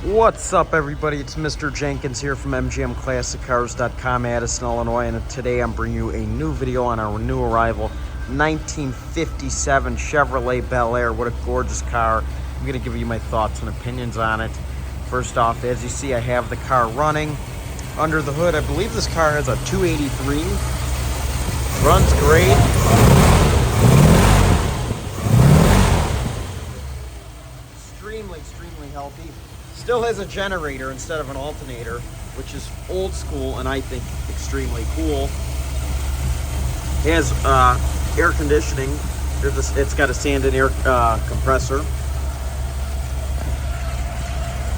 What's up, everybody? It's Mr. Jenkins here from MGMClassicCars.com, Addison, Illinois, and today I'm bringing you a new video on our new arrival, 1957 Chevrolet Bel-Air. What a gorgeous car. I'm going to give you my thoughts and opinions on it. First off, as you see, I have the car running. Under the hood, I believe this car has a 283. Runs great. Extremely healthy. Still has a generator instead of an alternator, which is old school and I think extremely cool. It has air conditioning. It's got a stand-in air compressor.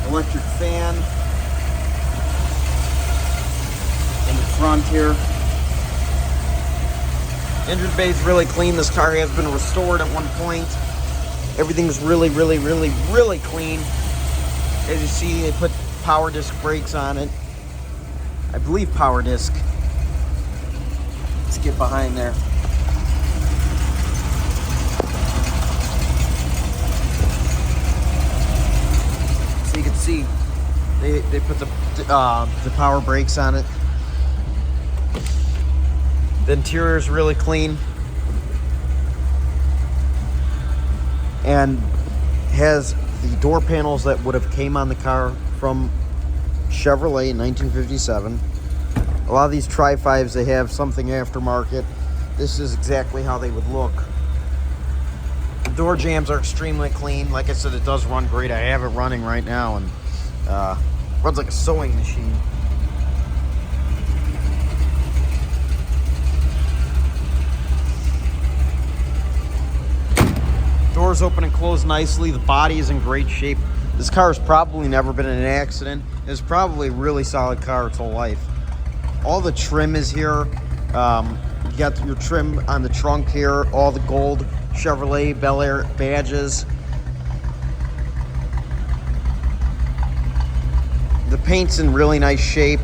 Electric fan in the front here. Engine bay is really clean. This car has been restored at one point. Everything's really clean. As you see, they put power disc brakes on it. I believe power disc. Let's get behind there. So you can see they put the power brakes on it. The interior is really clean and has the door panels that would have came on the car from Chevrolet in 1957. A lot of these Tri-5s, they have something aftermarket. This is exactly how they would look. The door jambs are extremely clean. Like I said, it does run great. I have it running right now and runs like a sewing machine. Doors open and close nicely. The body is in great shape. This car has probably never been in an accident. It's probably a really solid car its whole life. All the trim is here. You got your trim on the trunk here. All the gold Chevrolet Bel-Air badges. The paint's in really nice shape.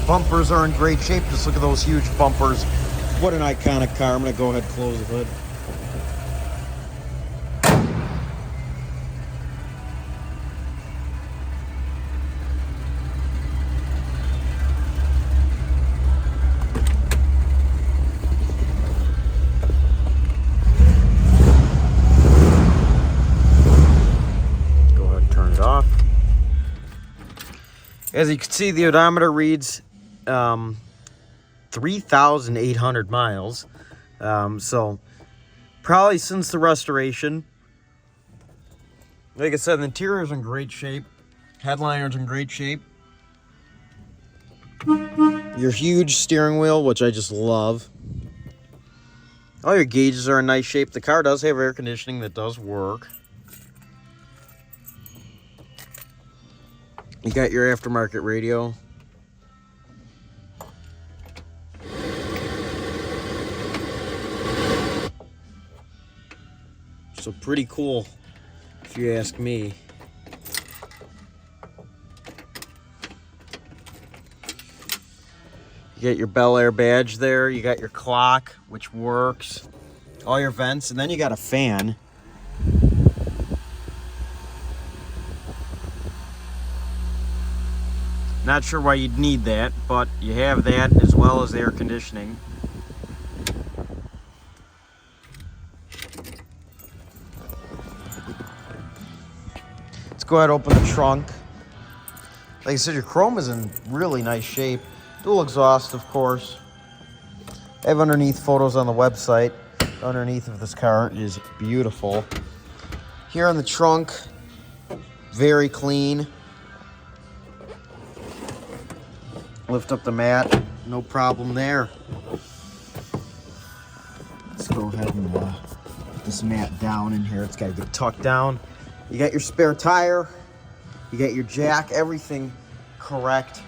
Bumpers are in great shape. Just look at those huge bumpers. What an iconic car. I'm going to go ahead and close the hood. Go ahead and turn it off. As you can see, the odometer reads 3,800 miles. So probably since the restoration. Like I said, the interior is in great shape. Headliner's in great shape. Your huge steering wheel, which I just love. All your gauges are in nice shape. The car does have air conditioning that does work. You got your aftermarket radio. So pretty cool, if you ask me. You got your Bel-Air badge there. You got your clock, which works. All your vents, and then you got a fan. Not sure why you'd need that, but you have that as well as air conditioning. Let's go ahead and open the trunk. Like I said, your chrome is in really nice shape. Dual exhaust, of course. I have underneath photos on the website. Underneath of this car is beautiful. Here on the trunk, very clean. Lift up the mat, no problem there. Let's go ahead and put this mat down in here. It's got to get tucked down. You got your spare tire. You got your jack, everything correct.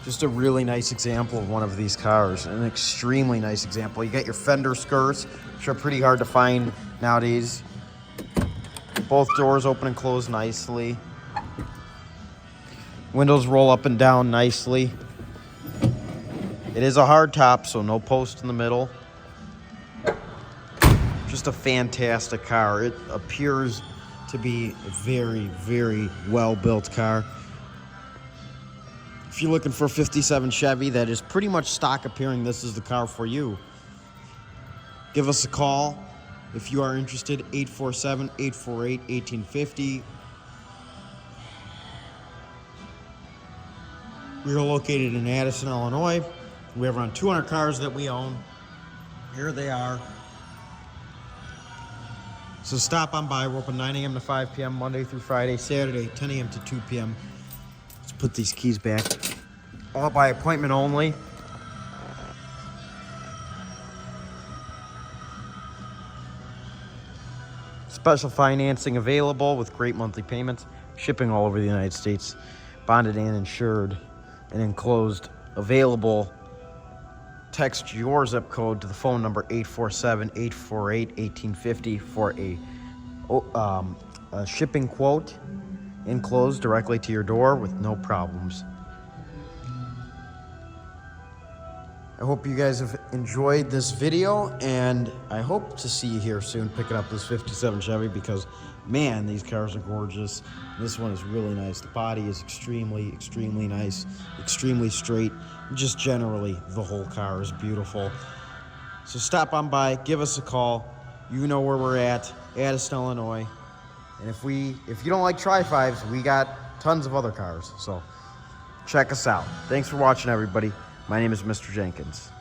Just a really nice example of one of these cars. An extremely nice example. You got your fender skirts, which are pretty hard to find nowadays. Both doors open and close nicely. Windows roll up and down nicely. It is a hard top, so no post in the middle. Just a fantastic car. It appears to be a very, very well-built car. If you're looking for a 57 Chevy that is pretty much stock appearing, this is the car for you. Give us a call if you are interested, 847-848-1850. We are located in Addison, Illinois. We have around 200 cars that we own. Here they are. So stop on by. We're open 9 a.m. to 5 p.m. Monday through Friday. Saturday, 10 a.m. to 2 p.m. Let's put these keys back. All by appointment only. Special financing available with great monthly payments. Shipping all over the United States. Bonded and insured and enclosed. Available. Text your zip code to the phone number 847-848-1850 for a shipping quote enclosed directly to your door with no problems. I hope you guys have enjoyed this video, and I hope to see you here soon picking up this 57 Chevy because, man, these cars are gorgeous. This one is really nice. The body is extremely, extremely nice, extremely straight. Just generally, the whole car is beautiful. So stop on by, give us a call. You know where we're at, Addison, Illinois. And if you don't like Tri-5s, we got tons of other cars. So check us out. Thanks for watching, everybody. My name is Mr. Jenkins.